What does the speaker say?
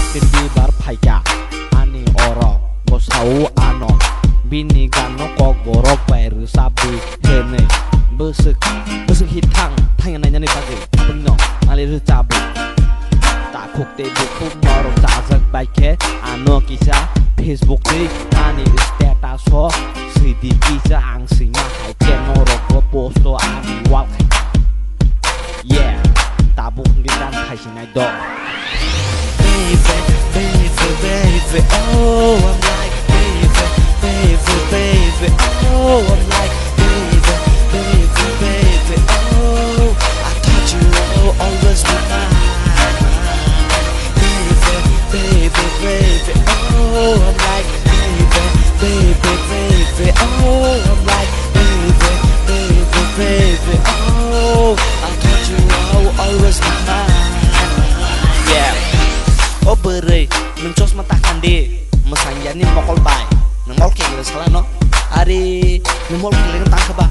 Kendi bar paika ani oro bosau ano bini gano kok borok baru sabi hene besek hitang tangan nanya nih pagi bengno alir cabu tak kok te buku norok cazak baike ano kisah Facebook di ani status ho sidi kisah angsima hai norok go posto ani wal yeah tabuk ngitan kaisinai do baby, oh, I'm like baby, oh, I'm like baby, oh, I thought you will always be mine. Baby, oh, I'm like baby, oh, I'm like baby, oh, I thought you will always be mine. Yeah. Oh beri, mencos matakan di mesangnya nih mokol bay, nengol kiri salah no, hari nengol kiri tangkap.